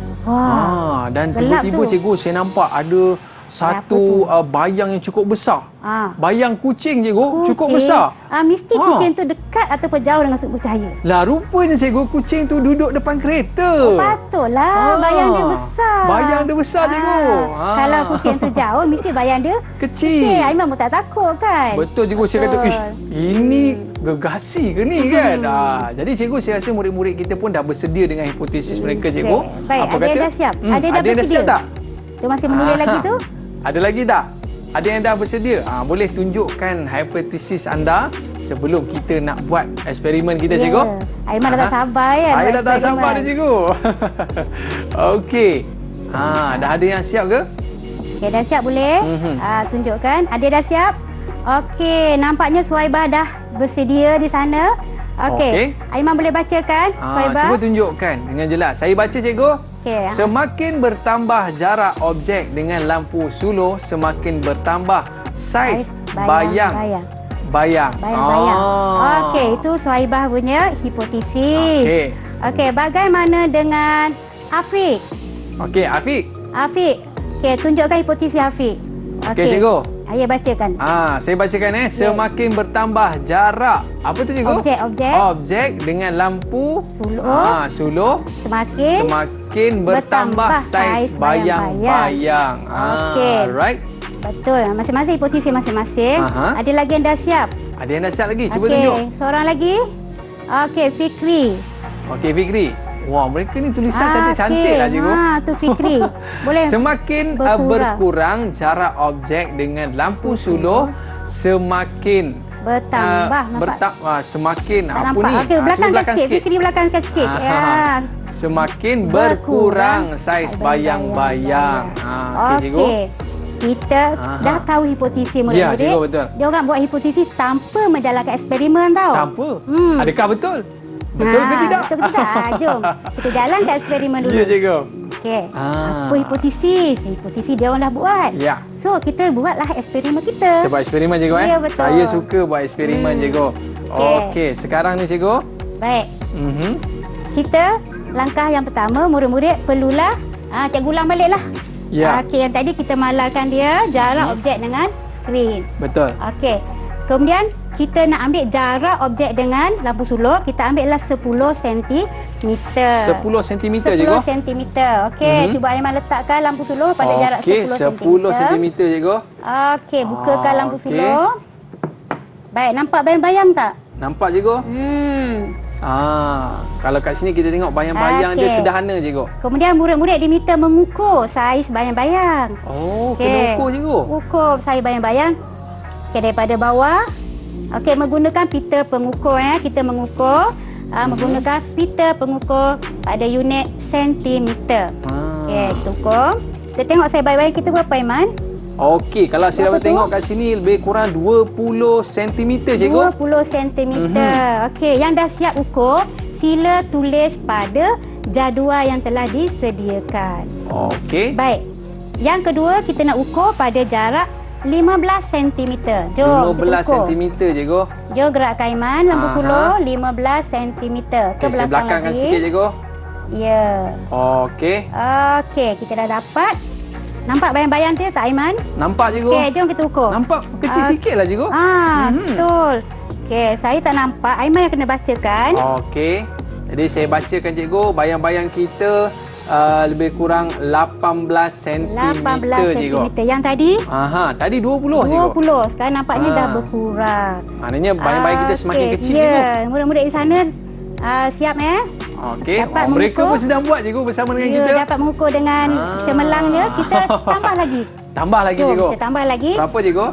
Dan gelap tiba-tiba tu. cikgu saya nampak ada satu bayang yang cukup besar. Bayang kucing cikgu, cukup besar. Mesti kucing tu dekat ataupun jauh dengan sudut cahaya. Lah rupanya cikgu, kucing tu duduk depan kereta. Patutlah, bayang dia besar. Bayang dia besar cikgu. Kalau kucing tu jauh, mesti bayang dia kecil. Aiman pun tak takut kan? Betul cikgu, saya kata, ish, ini gegasi ke ni kan? Jadi cikgu, saya rasa murid-murid kita pun dah bersedia dengan hipotesis mereka cikgu. Baik, ada yang dah siap? Ada yang dah ada yang dah bersedia? siap tak? Tu masih menulis lagi tu? Ada lagi tak? Ada yang dah bersedia? Boleh tunjukkan hipotesis anda sebelum kita nak buat eksperimen kita cikgu. Aiman dah tak sabar kan? Saya dah tak sabar dah cikgu. Okey. Dah ada yang siap ke? Okey, dah siap boleh? Tunjukkan. Ada dah siap? Okey, nampaknya Suhaibah dah bersedia di sana. Okey. Aiman boleh bacakan Suhaibah? Cuba tunjukkan dengan jelas. Saya baca cikgu. Semakin bertambah jarak objek dengan lampu suluh, semakin bertambah saiz bayang. Okey, itu Suhaibah punya hipotesis. Okey, bagaimana dengan Afiq? Okey, Afiq. Okey, tunjukkan hipotesis Afiq. Okey, cikgu. Ayah bacakan. Saya bacakan Semakin bertambah jarak. Apa tu cikgu? Objek dengan lampu suluh. Semakin bertambah saiz bayang-bayang. Okey. Right. Betul. Masing-masing hipotesis masing-masing. Ada lagi yang dah siap? Ada yang dah siap lagi? Cuba tunjuk. Seorang lagi. Okey, Fikri. Okey, Fikri. Wah, mereka ni tulisan cantik-cantik lah cikgu. Tu Fikri. Boleh. Semakin berkurang jarak objek dengan lampu suluh, semakin bertambah. Semakin tak apa nampak. ni? Okey, belakangkan sikit. Fikri belakangkan sikit. Semakin berkurang saiz bayang-bayang. Okey, cikgu. Kita dah tahu hipotesis murid-murid. Ya, cikgu, betul. Dia orang buat hipotesis tanpa menjalankan eksperimen tau. Tanpa? Adakah betul? Betul ke tidak? Betul ke tidak? Jom kita jalankan eksperimen dulu. Ya, cikgu. Okey. Apa hipotesis? Hipotesis dia orang dah buat. Ya. So, kita buatlah eksperimen kita. Kita buat eksperimen cikgu. Ya, betul. Saya suka buat eksperimen cikgu. Okey, sekarang ni cikgu. Baik. Kita langkah yang pertama, murid-murid perlulah cikgu ulang baliklah. Ya. Okey, yang tadi kita malarkan dia jarak objek dengan skrin. Betul. Okey. Kemudian kita nak ambil jarak objek dengan lampu suluh, kita ambillah 10 cm. 10 cm cikgu. 10 cm. Okey, cuba Aiman letakkan lampu suluh pada jarak 10 cm. Okey, 10 cm cikgu. Okey, bukakan lampu suluh. Baik, nampak bayang-bayang tak? Nampak cikgu? Kalau kat sini kita tengok bayang-bayang je sederhana cikgu. Kemudian murid-murid diminta mengukur saiz bayang-bayang. Kena ukur cikgu. Ukur saiz bayang-bayang. Okey, daripada bawah. Okey, menggunakan pita pengukur ya. Kita mengukur menggunakan pita pengukur pada unit sentimeter. Okey, kita ukur. Kita tengok saya bayang kita berapa, Aiman? Okey, kalau saya dapat tengok kat sini lebih kurang 20 cm, cikgu. 20 cm. Okey, yang dah siap ukur, sila tulis pada jadual yang telah disediakan. Okey. Baik. Yang kedua, kita nak ukur pada jarak 15 cm. Jom 15 kita ukur. cm, cikgu. Jom gerakkan Aiman, lampu suluh 15 cm. Ke Okey, saya belakangkan lagi. sikit, cikgu. Ya. Okey. Okey, kita dah dapat. Nampak bayang-bayang dia tak, Aiman? Nampak, cikgu. Okey, jom kita ukur. Nampak kecil sikit lah, cikgu. Betul. Okey, saya tak nampak. Aiman yang kena bacakan. Okey. Jadi saya bacakan, cikgu. Bayang-bayang kita lebih kurang 18 cm, 18 cikgu. cm. Yang tadi? Tadi 20, cikgu. 20. Sekarang nampaknya dah berkurang. Maknanya bayang-bayang kita semakin kecil, ya. cikgu. Murid-murid di sana siap Okey. Dapat Mereka mengukur. pun sedang buat, cikgu, bersama dengan kita. Dapat mengukur dengan cemerlangnya. Kita tambah lagi. Tambah lagi, Jom, cikgu. kita tambah lagi. Berapa, cikgu?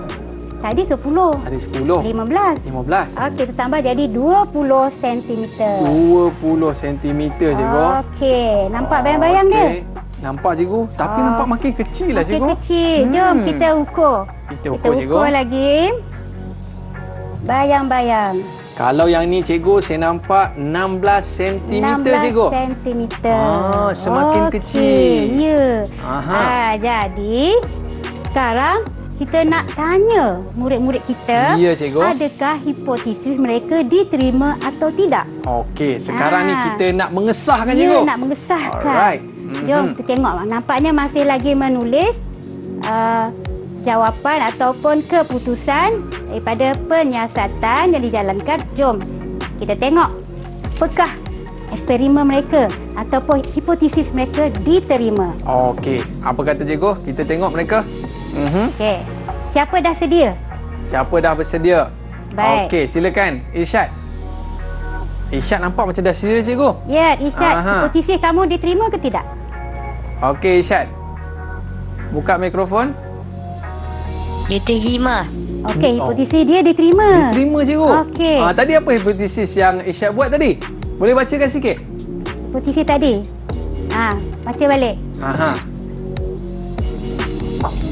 Tadi 10. Tadi 10. 15. 15. Okey, kita tambah jadi 20 cm. 20 cm, cikgu. Okey, nampak bayang-bayang dia? Okey. Nampak, cikgu. Tapi nampak makin kecil lah, cikgu. Makin kecil. Jom kita ukur. Kita ukur, cikgu. Ukur lagi. Bayang-bayang. Kalau yang ni, cikgu, saya nampak 16 cm, 16 cikgu. cm. Semakin Okey, kecil. Ya. Aha. Jadi, sekarang kita nak tanya murid-murid kita, Ya, cikgu. adakah hipotesis mereka diterima atau tidak? Okey, sekarang ni kita nak mengesahkan, cikgu. Ya, nak mengesahkan. Alright. Jom kita tengok. Nampaknya masih lagi menulis jawapan ataupun keputusan daripada penyiasatan yang dijalankan. Jom kita tengok apakah eksperimen mereka ataupun hipotesis mereka diterima. Okey, apa kata cikgu? Kita tengok mereka. Okey. Siapa dah sedia? Siapa dah bersedia? Baik. Okey, silakan. Irsyad. Irsyad nampak macam dah sedia, cikgu. Ya, Irsyad, Aha. hipotesis kamu diterima ke tidak? Okey, Irsyad. Buka mikrofon. Diterima. Okey, hipotesis dia diterima. Diterima, cikgu. Okey. Tadi apa hipotesis yang Irsyad buat tadi? Boleh bacakan sikit? Hipotesis tadi. Baca balik.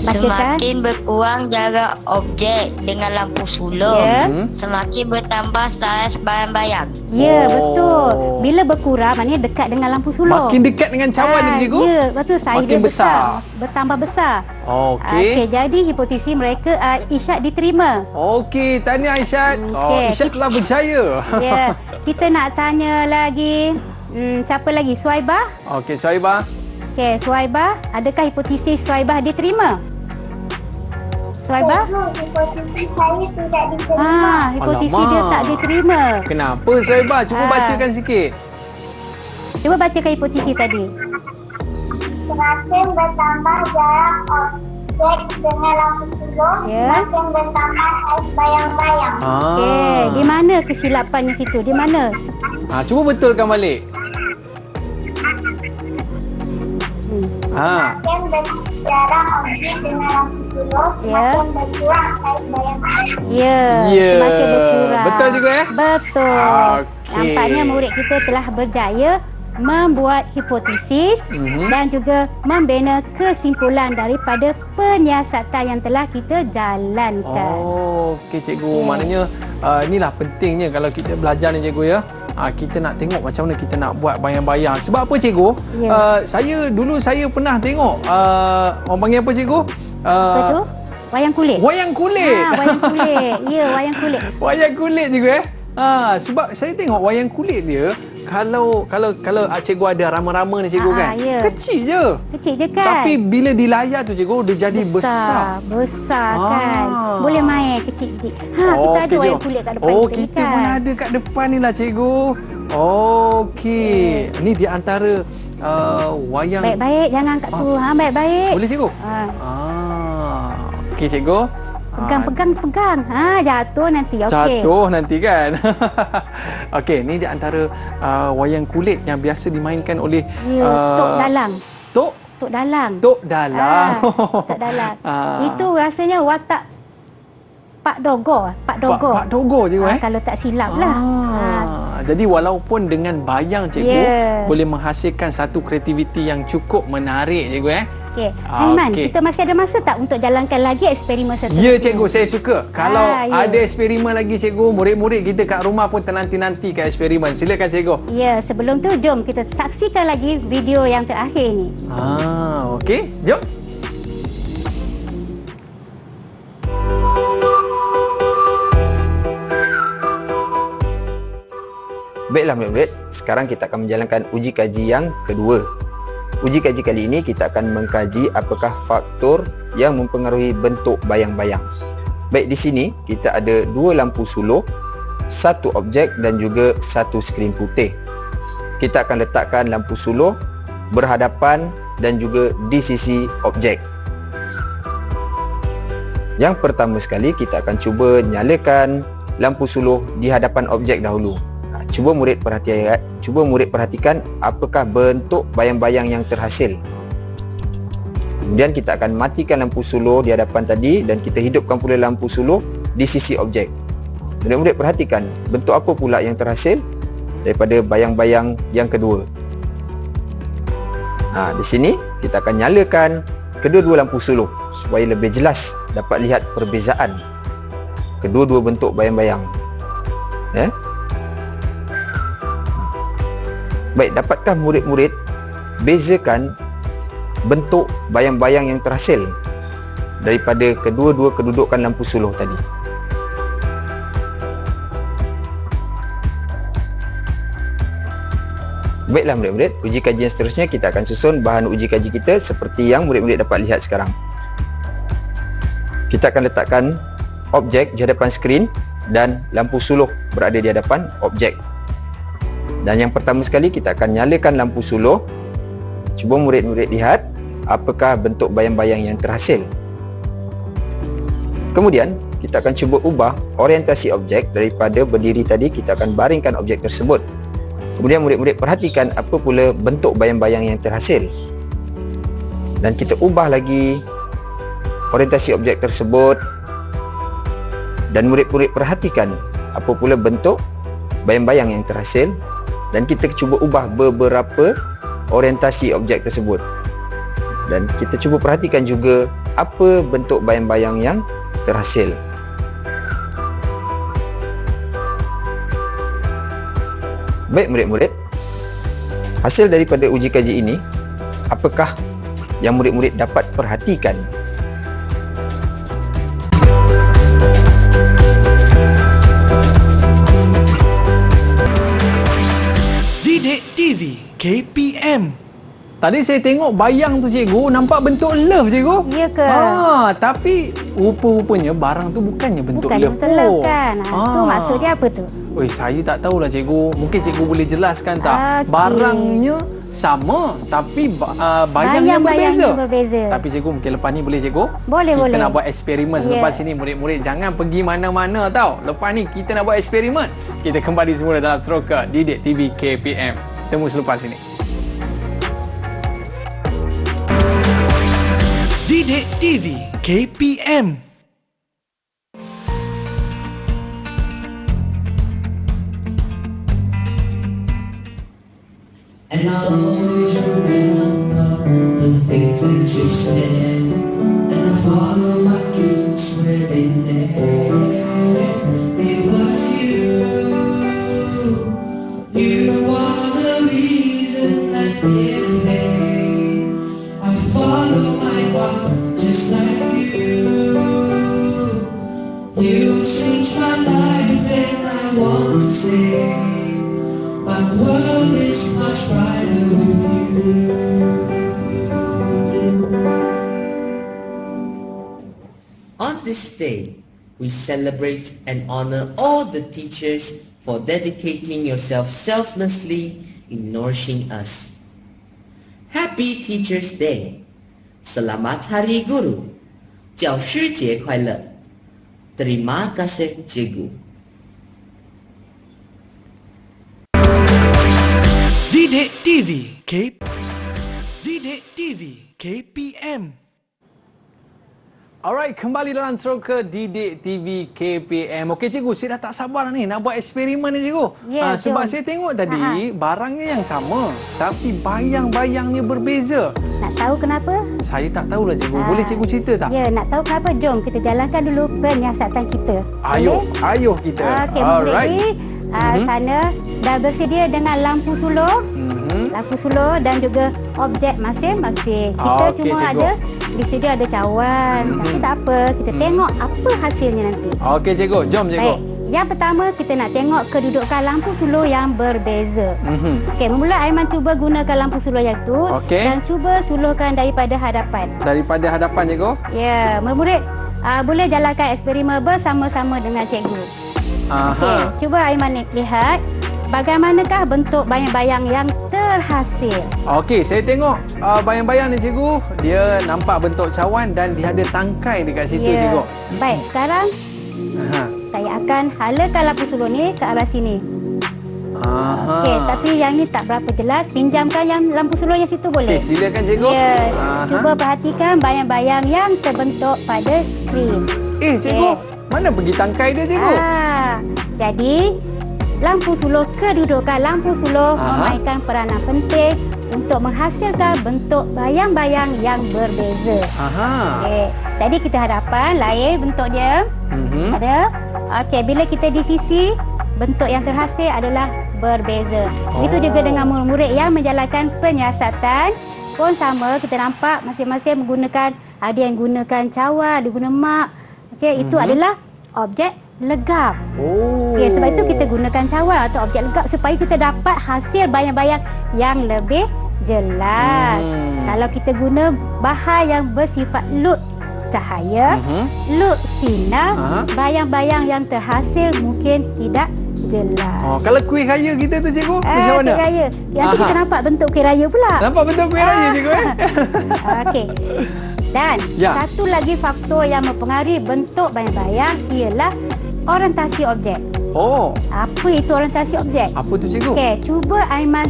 Bacakan. Semakin berkurang jarak objek dengan lampu sulur, Ya. semakin bertambah saiz bayang-bayang. Ya, betul. Bila berkurang maknanya dekat dengan lampu sulur. Makin dekat dengan cawan ni, cikgu? Ya, betul. Saiz Makin dia besar. Bertambah besar. Okey. Okey, jadi hipotesis mereka Irsyad diterima. Okey, tahniah Irsyad. Okey. Irsyad telah berjaya. Ya, kita nak tanya lagi. Siapa lagi? Suaibah? Okey, Suaibah. Okey, Suaibah, adakah hipotesis Suaibah diterima? Suaibah? Hipotesis saya tidak diterima. Hipotesis dia Alamak. tak diterima. Kenapa, Suaibah? Cuba bacakan sikit. Cuba bacakan hipotesis tadi. Semakin bertambah jarak objek dengan lampu sulur, Ya. semakin bertambah saiz bayang-bayang. Okey, di mana kesilapannya situ? Di mana? Cuba betulkan balik. Semakin berjarak objek dengan lampu sulur, Ya. semakin berkurang saiz bayang-bayang. Ya, Ya. semakin berkurang. Betul juga, Betul. Okey. Nampaknya murid kita telah berjaya membuat hipotesis dan juga membina kesimpulan daripada penyiasatan yang telah kita jalankan. Okey, cikgu. Maknanya inilah pentingnya kalau kita belajar ni, cikgu, ya. Kita nak tengok macam mana kita nak buat bayang-bayang. Sebab apa, cikgu? Ya. Saya pernah tengok orang panggil apa, cikgu? Apa tu? Wayang kulit. Wayang kulit. Wayang kulit. Ya, wayang kulit. Wayang kulit, cikgu, sebab saya tengok wayang kulit dia, kalau cikgu ada rama-rama ni, cikgu, kan, ya. kecil je. Kecil je kan? Tapi bila dilayar tu, cikgu, dia jadi besar. Besar kan? Boleh main kecil-kecil. Kita ada wayang kulit kat depan kita ni kita kan? pun ada kat depan ni lah, cikgu. Okey. Ni di antara wayang. Baik-baik, jangan kat tu. Baik-baik. Boleh, cikgu? Okey, cikgu. Pegang. Jatuh nanti. Okey. Jatuh nanti, kan? Okey, ni di antara wayang kulit yang biasa dimainkan oleh Tok Dalang. Tok Dalang. Tok Dalang. Tok Dalang. Itu rasanya watak Pak Dogo. Pak Dogo cikgu Kalau tak silap lah. Jadi walaupun dengan bayang cikgu Ya. boleh menghasilkan satu kreativiti yang cukup menarik cikgu Okey. Aiman, okey. kita masih ada masa tak untuk jalankan lagi eksperimen seterusnya? Ya cikgu, saya suka. Kalau ya. ada eksperimen lagi cikgu, murid-murid kita kat rumah pun ternanti-nanti kat eksperimen. Silakan cikgu. Ya, sebelum tu jom kita saksikan lagi video yang terakhir ni. Okey. Jom. Baiklah murid-murid, sekarang kita akan menjalankan uji kaji yang kedua. Uji kaji kali ini kita akan mengkaji apakah faktor yang mempengaruhi bentuk bayang-bayang. Baik, di sini kita ada 2 lampu suluh, 1 objek dan juga 1 skrin putih. Kita akan letakkan lampu suluh berhadapan dan juga di sisi objek. Yang pertama sekali kita akan cuba nyalakan lampu suluh di hadapan objek dahulu. Cuba murid perhatikan apakah bentuk bayang-bayang yang terhasil. Kemudian kita akan matikan lampu suluh di hadapan tadi dan kita hidupkan pula lampu suluh di sisi objek. Murid-murid perhatikan bentuk apa pula yang terhasil daripada bayang-bayang yang kedua. Di sini kita akan nyalakan kedua-dua lampu suluh supaya lebih jelas dapat lihat perbezaan kedua-dua bentuk bayang-bayang. Baik, dapatkah murid-murid bezakan bentuk bayang-bayang yang terhasil daripada kedua-dua kedudukan lampu suluh tadi? Baiklah murid-murid, uji kaji yang seterusnya kita akan susun bahan uji kaji kita seperti yang murid-murid dapat lihat sekarang. Kita akan letakkan objek di hadapan skrin dan lampu suluh berada di hadapan objek. Dan yang pertama sekali kita akan nyalakan lampu suluh. Cuba murid-murid lihat apakah bentuk bayang-bayang yang terhasil. Kemudian kita akan cuba ubah orientasi objek daripada berdiri tadi, kita akan baringkan objek tersebut. Kemudian murid-murid perhatikan apa pula bentuk bayang-bayang yang terhasil. Dan kita ubah lagi orientasi objek tersebut. Dan murid-murid perhatikan apa pula bentuk bayang-bayang yang terhasil. Dan kita cuba ubah beberapa orientasi objek tersebut. Dan kita cuba perhatikan juga apa bentuk bayang-bayang yang terhasil. Baik murid-murid, hasil daripada uji kaji ini, apakah yang murid-murid dapat perhatikan? Didik TV KPM. Tadi saya tengok bayang tu cikgu, nampak bentuk love cikgu. Ya ke? Tapi rupa-rupanya barang tu bukannya bentuk Bukan love. betul love kan? Tu maksud dia apa tu? Oi, saya tak tahulah cikgu. Mungkin cikgu boleh jelaskan tak? Okey. Barangnya sama tapi bayangnya Bayang-bayangnya berbeza. Tapi cikgu mungkin lepas ni boleh cikgu? Boleh, kita boleh. nak buat eksperimen selepas ini murid-murid. Jangan pergi mana-mana tau. Lepas ni kita nak buat eksperimen. Kita kembali semula dalam Teroka Didik TV KPM. Temu selepas ini. Didik TV KPM. And I'll always remember the things that you said. And I follow my dreams where they led. It was you. You are the reason that yesterday I follow my heart just like you. You changed my life and I want to say my world is much brighter with you. On this day, we celebrate and honor all the teachers for dedicating yourself selflessly in nourishing us. Happy Teachers Day! Selamat Hari Guru! 教师节快乐! Terima kasih cikgu. Didik TV Didik TV KPM. Alright, kembali dalam Teroka Didik TV KPM. Okey cikgu, saya dah tak sabar ni nak buat eksperimen ni cikgu. Ya, sebab jom. saya tengok tadi barangnya yang sama tapi bayang-bayangnya berbeza. Nak tahu kenapa? Saya tak tahulah cikgu. Boleh cikgu cerita tak? Ya, nak tahu kenapa? Jom kita jalankan dulu penyiasatan kita. Ayuh kita. Okey, murid ni sana dah bersedia dengan lampu sulur. Lampu sulur dan juga objek masing-masing. Kita Okey, cuma cikgu. ada di sini ada cawan. Tapi tak apa, kita tengok apa hasilnya nanti. Okey cikgu, jom cikgu. Baik. Yang pertama kita nak tengok kedudukan lampu sulur yang berbeza. Okey, bermula Aiman cuba gunakan lampu sulur yang tu dan cuba sulurkan daripada hadapan. Daripada hadapan cikgu? Ya, murid boleh jalankan eksperimen bersama-sama dengan cikgu. Okey, cuba Aiman lihat bagaimanakah bentuk bayang-bayang yang terhasil. Okey, saya tengok bayang-bayang ni cikgu, dia nampak bentuk cawan dan dia ada tangkai dekat situ cikgu. Baik, sekarang saya akan halakan lampu sulur ni ke arah sini. Okey, tapi yang ni tak berapa jelas. Pinjamkan yang lampu sulur yang situ boleh? Okey, silakan cikgu. Ya, cuba perhatikan bayang-bayang yang terbentuk pada skrin. Cikgu, mana pergi tangkai dia cikgu? Jadi lampu sulur, kedudukan lampu sulur memainkan peranan penting untuk menghasilkan bentuk bayang-bayang yang berbeza. Okey, tadi kita hadapan lain bentuk dia. Ada. Okey, bila kita di sisi, bentuk yang terhasil adalah berbeza. Begitu juga dengan murid-murid yang menjalankan penyiasatan pun sama. Kita nampak masing-masing menggunakan, ada yang gunakan cawan, ada guna mak. Okey, itu adalah objek legap. Okey, sebab itu kita gunakan cawan atau objek legap supaya kita dapat hasil bayang-bayang yang lebih jelas. Kalau kita guna bahan yang bersifat lut cahaya, lut sinar, bayang-bayang yang terhasil mungkin tidak jelas. Kalau kuih raya kita tu cikgu, macam mana? Kuih raya. Nanti kita nampak bentuk kuih raya pula. Nampak bentuk kuih raya cikgu Okey. Dan satu lagi faktor yang mempengaruhi bentuk bayang-bayang ialah orientasi objek. Apa itu orientasi objek? Apa tu cikgu? Okey, cuba Aiman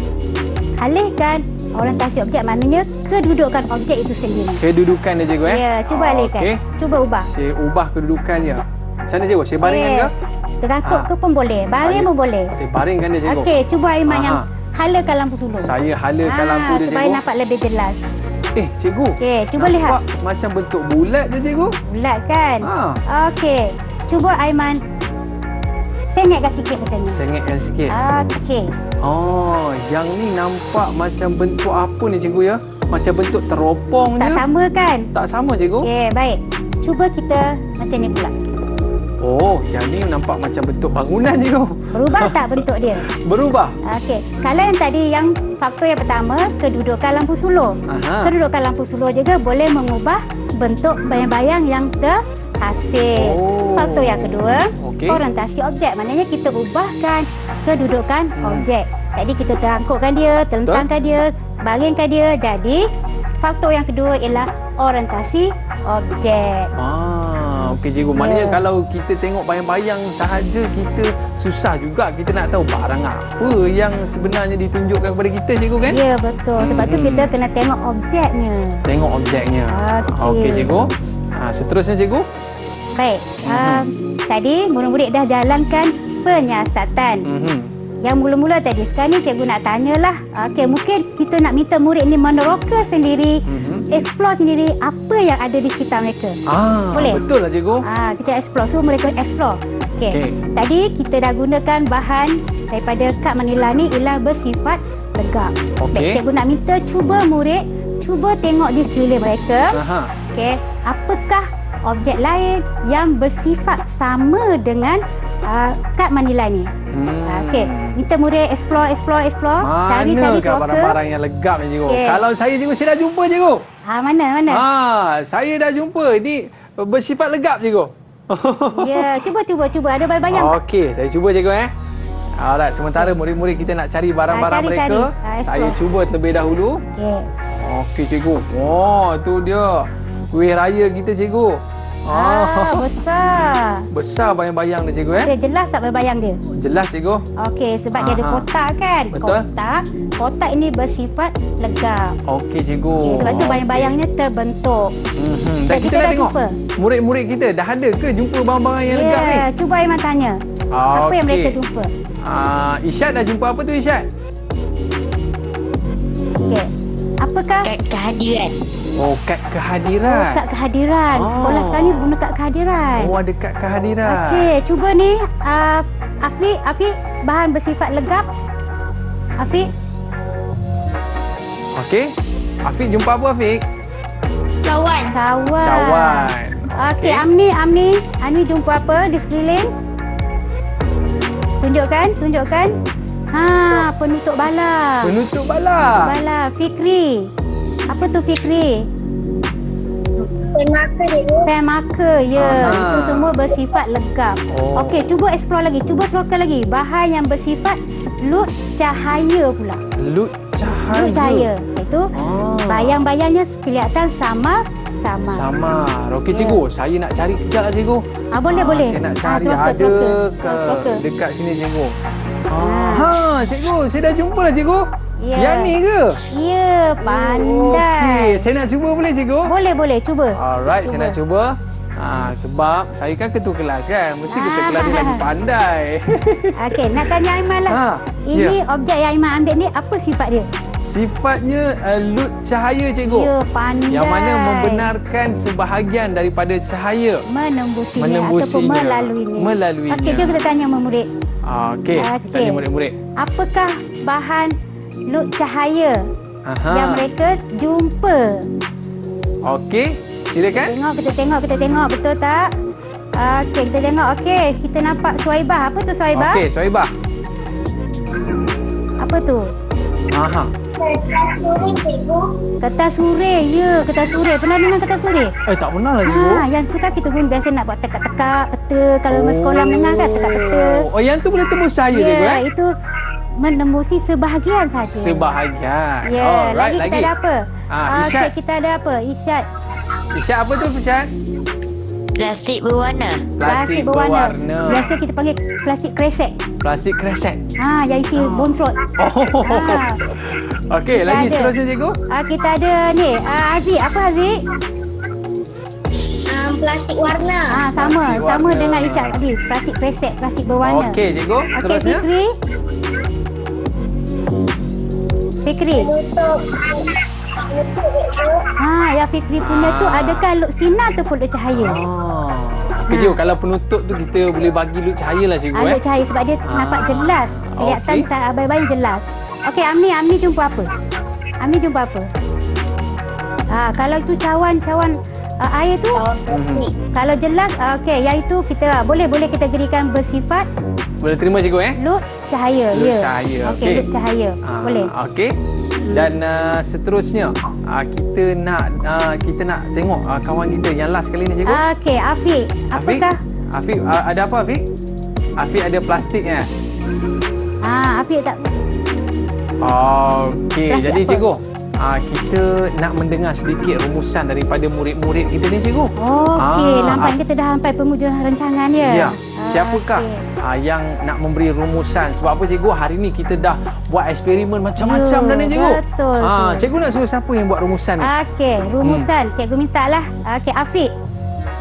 alihkan orientasi objek, maknanya kedudukan objek itu sendiri. Kedudukan dia cikgu Ya, cuba alihkan. Cuba ubah. Saya ubah kedudukannya. Macam mana cikgu? Saya baringkan ke? Terangkut ke pun boleh. Baring pun boleh. Saya baringkan dia cikgu. Okey, cuba Aiman yang halakan lampu sulur. Saya halakan lampu dia cikgu. Supaya nampak lebih jelas. Cikgu. Okey, cuba lihat. Nampak macam bentuk bulat je cikgu. Bulat kan? Okey. Cuba Aiman sengitkan sikit macam ni. Sengitkan sikit. Okey. Yang ni nampak macam bentuk apa ni cikgu ya? Macam bentuk teropong je. Tak sama kan? Tak sama cikgu. Okey, baik. Cuba kita macam ni pula. Yang ni nampak macam bentuk bangunan cikgu. Berubah tak bentuk dia? Berubah. Okey. Kalau yang tadi yang faktor yang pertama, kedudukan lampu sulur. Kedudukan lampu sulur juga boleh mengubah bentuk bayang-bayang yang terhasil. Faktor yang kedua, orientasi objek. Maknanya kita ubahkan kedudukan objek. Tadi kita terangkutkan dia, terlentangkan dia, baringkan dia. Jadi, faktor yang kedua ialah orientasi objek. Okey cikgu, maknanya kalau kita tengok bayang-bayang sahaja kita susah juga kita nak tahu barang apa yang sebenarnya ditunjukkan kepada kita cikgu kan? Ya, betul. Sebab tu kita kena tengok objeknya. Tengok objeknya. Okey cikgu. Seterusnya cikgu. Baik. Tadi murid-murid dah jalankan penyiasatan. Yang mula-mula tadi, sekarang ni cikgu nak tanyalah. Okey, mungkin kita nak minta murid ni meneroka sendiri, explore sendiri apa yang ada di sekitar mereka. Boleh? Betul lah cikgu. Kita explore, so mereka explore. Okey. Tadi kita dah gunakan bahan daripada kad manila ni ialah bersifat legap. Baik, cikgu nak minta cuba murid cuba tengok di sekeliling mereka. Okey, apakah objek lain yang bersifat sama dengan kad manila ni? Okey, minta murid explore. Cari barang-barang yang legap ni cikgu. Kalau saya cikgu, saya dah jumpa cikgu. Mana? Saya dah jumpa. Ini bersifat legap cikgu. Ya, cuba. Ada bayang-bayang. Okey, saya cuba cikgu Alright, sementara murid-murid kita nak cari barang-barang mereka, saya cuba terlebih dahulu. Okey cikgu. Tu dia. Kuih raya kita cikgu. besar. Besar bayang-bayang dia cikgu Dia jelas tak bayang dia? Jelas cikgu. Okey, sebab dia ada Aha. kotak kan? Betul. Kotak ini bersifat legap. Okey cikgu. Okey, sebab tu bayang-bayangnya terbentuk. Dan Dan kita kita dah dah tengok jumpa. murid-murid kita dah ada ke jumpa barang-barang yang legap ni? Ya, cuba Aiman tanya. Apa yang Okey. mereka jumpa? Isyad dah jumpa apa tu Isyad? Okey. Apakah? Kad kehadiran. Oh, kad kehadiran. Kad kehadiran. Oh. Sekolah sekarang ni guna kad kehadiran. Oh, ada kad kehadiran. Okey, cuba ni Afiq bahan bersifat legap. Afiq. Okey. Afiq jumpa apa Afiq? Cawan. Cawan. Okey, Amni jumpa apa di sekeliling? Tunjukkan. Penutup bala. Penutup bala. Bala. Fikri. Apa tu Fikri? Pen marker cikgu. Pen marker, ya. Aha. Itu semua bersifat legap. Oh. Okey, cuba explore lagi. Cuba teruskan lagi. Bahan yang bersifat lut cahaya pula. Lut cahaya. Lut cahaya. Itu Oh. bayang-bayangnya kelihatan sama. Samar. Okey cikgu, saya nak cari kejap lah cikgu. Boleh. Saya nak cari Troker. ada ke dekat sini cikgu. Cikgu, saya dah jumpa lah cikgu. Ya. Yang ni ke? Ya, pandai. Okey, saya nak cuba boleh cikgu? Boleh, cuba. Alright, saya nak cuba. Sebab saya kan ketua kelas kan. Mesti ketua kelas ni lagi pandai. Okey, nak tanya Aiman lah. Ini objek yang Aiman ambil ni apa sifat dia? Sifatnya lut cahaya cikgu. Ya, pandai. Yang mana membenarkan sebahagian daripada cahaya Menembusinya ataupun melaluinya. Okey, jom kita tanya murid. Okey, kita tanya murid-murid. Apakah bahan lut cahaya yang mereka jumpa? Okey, silakan. Kita tengok betul tak? Okey, kita tengok. Okey, kita nampak Suhaibah. Apa tu Suhaibah? Okey, Suhaibah. Apa tu? Kertas suring cikgu. Kertas suring. Ya, kertas suring. Pernah dengar kertas suring? Tak pernah lah cikgu. Yang tu kan kita pun biasa nak buat tekak-tekak peta. Kalau sekolah menengah kan tekak peta. Oh, yang tu boleh tembus cahaya cikgu Ya, itu menembusi sebahagian saja. Sebahagian. Ya, lagi kita ada apa? Isyad. Okey, kita ada apa? Isyad. Isyad apa tu Isyad? Plastik berwarna. Plastik berwarna. Biasa kita panggil plastik kresek. Plastik kresek. Yang isi bontrot. Okey, lagi ada. seterusnya cikgu. Kita ada ni, Haziq. Apa Haziq? Plastik warna. Sama Plastik warna. dengan Isyad tadi. Plastik kresek, plastik berwarna. Okey cikgu, Okey, seterusnya. Fikri. Penutup Yang Fikri punya tu adakah lut sinar ataupun lut cahaya? Okey cikgu, kalau penutup tu kita boleh bagi lut cahaya lah cikgu. Lut cahaya sebab dia nampak jelas. Kelihatan Okey. bayang-bayang jelas. Okey, Amni jumpa apa? Amni jumpa apa? Kalau itu cawan air tu, kalau jelas, okey, yang itu kita boleh kita gerikan bersifat Boleh terima cikgu lut cahaya. Lut cahaya. Okey, lut cahaya. Boleh. Okey. Dan seterusnya kita nak tengok kawan kita yang last kali ni cikgu. Okey, Afiq. Apakah? Afiq ada apa Afiq? Afiq ada plastiknya. Afiq tak. Okey, Plastik jadi apa? cikgu, kita nak mendengar sedikit rumusan daripada murid-murid kita ni cikgu. Okey, nampaknya kita dah sampai penghujung rancangan ya. Ya. Siapakah yang nak memberi rumusan? Sebab apa cikgu? Hari ni kita dah buat eksperimen macam-macam dah ni cikgu. Betul. Cikgu nak suruh siapa yang buat rumusan ni? Okey, rumusan. Cikgu mintalah. Okey, Afiq.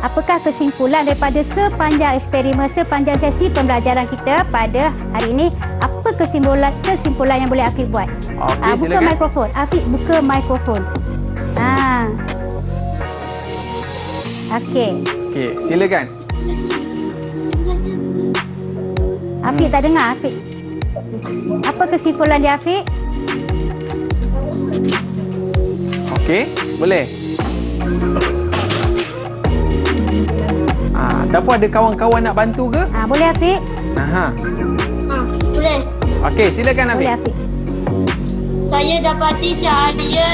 Apakah kesimpulan daripada sepanjang eksperimen, sepanjang sesi pembelajaran kita pada hari ini? Apa kesimpulan yang boleh Afiq buat? Okey, buka silakan. mikrofon. Afiq buka mikrofon. Okey. Okey, silakan. Afiq tak dengar, Afiq. Apa kesimpulan dia, Afiq? Okey, boleh. Ataupun ada kawan-kawan nak bantu ke? Boleh, Afiq? Boleh. Okey, silakan Afiq. Boleh, Afiq. Saya dapati cahaya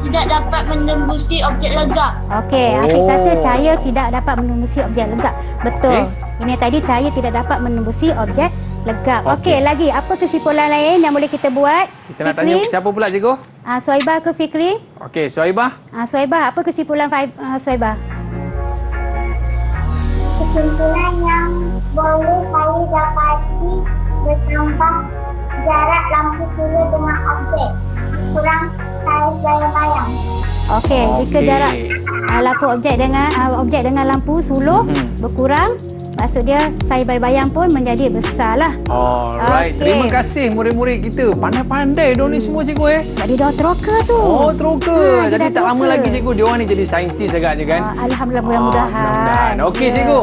tidak dapat menembusi objek legap. Okey, Afiq kata cahaya tidak dapat menembusi objek legap. Betul. Ini tadi cahaya tidak dapat menembusi objek legap. Okey, lagi apa kesimpulan lain yang boleh kita buat? Kita nak tanya siapa pula cikgu? Suhaibah ke Fikri? Okey, Suhaibah. Suhaibah, apa kesimpulan Suhaibah? kesimpulan yang boleh saya dapati bertambah jarak lampu suluh dengan objek kurang saiz bayang-bayang. Okey, jika jarak lampu objek dengan lampu suluh berkurang, maksud dia saiz bayang pun menjadi besarlah. Alright, terima kasih murid-murid kita. Pandai-pandai diorang ni semua cikgu Jadi dia teroka tu. Oh, teroka. dia Jadi dah tak lama teroka. lagi cikgu diorang ni jadi saintis agaknya kan? Alhamdulillah, mudah-mudahan. Okey cikgu.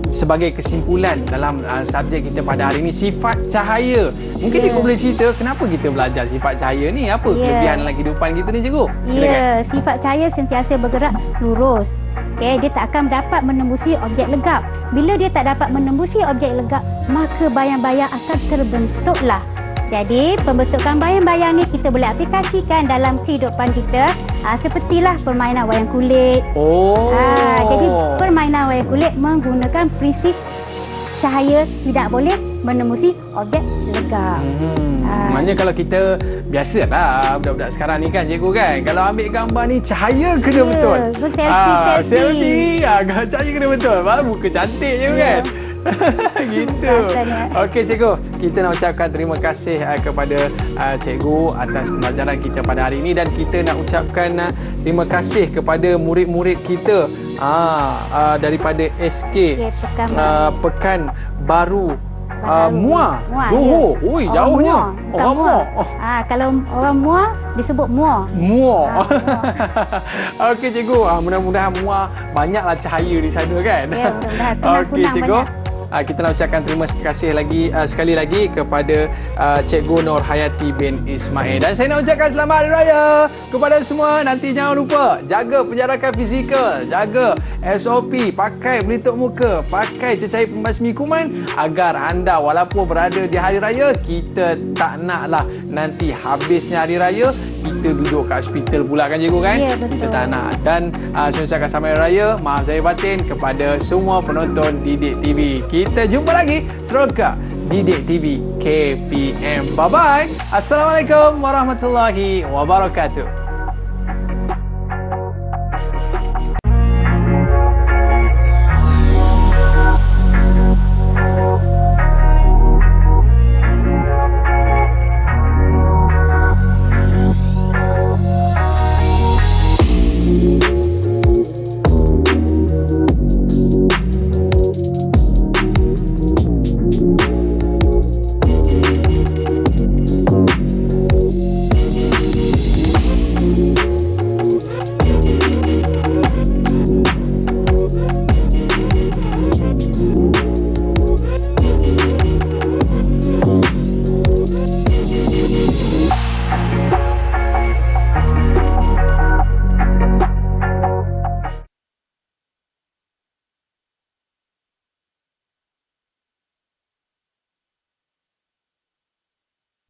Sebagai kesimpulan dalam subjek kita pada hari ini, sifat cahaya. Mungkin cikgu boleh cerita kenapa kita belajar sifat cahaya ni? Apa kelebihan dalam kehidupan kita ni cikgu? Silakan. Ya, sifat cahaya sentiasa bergerak lurus. Okey, dia tak akan dapat menembusi objek legap. Bila dia tak dapat menembusi objek legap, maka bayang-bayang akan terbentuklah. Jadi, pembentukan bayang-bayang ni kita boleh aplikasikan dalam kehidupan kita. Sepertilah permainan wayang kulit. Jadi, permainan wayang kulit menggunakan prinsip cahaya tidak boleh menembusi objek legap. Maknanya kalau kita biasalah budak-budak sekarang ni kan cikgu kan, kalau ambil gambar ni cahaya kena betul. Selfie. Cahaya kena betul. Baru muka cantik je kan. Gitu. Okey cikgu, kita nak ucapkan terima kasih kepada cikgu atas pembelajaran kita pada hari ini, dan kita nak ucapkan terima kasih kepada murid-murid kita daripada SK Pekan Baru Muar, Johor. Oi, jauhnya. Orang Muar. Kalau orang Muar disebut Muar. Okey cikgu, mudah-mudahan Muar banyaklah cahaya di sana kan. Ya, mudah-mudahan. Okey cikgu. Kita nak ucapkan terima kasih sekali lagi kepada Cikgu Nur Hayati bin Ismail. Dan saya nak ucapkan selamat Hari Raya kepada semua. Nanti jangan lupa jaga penjarakan fizikal, jaga SOP, pakai pelitup muka, pakai cecair pembasmi kuman, agar anda walaupun berada di Hari Raya, kita tak naklah nanti habisnya Hari Raya kita duduk kat hospital pula kan cikgu kan? Ya, betul. Kita tak nak. Dan saya ucapkan selamat Hari Raya, maaf zahir batin kepada semua penonton Didik TV. Kita jumpa lagi teroka Didik TV KPM. Bye-bye. Assalamualaikum warahmatullahi wabarakatuh.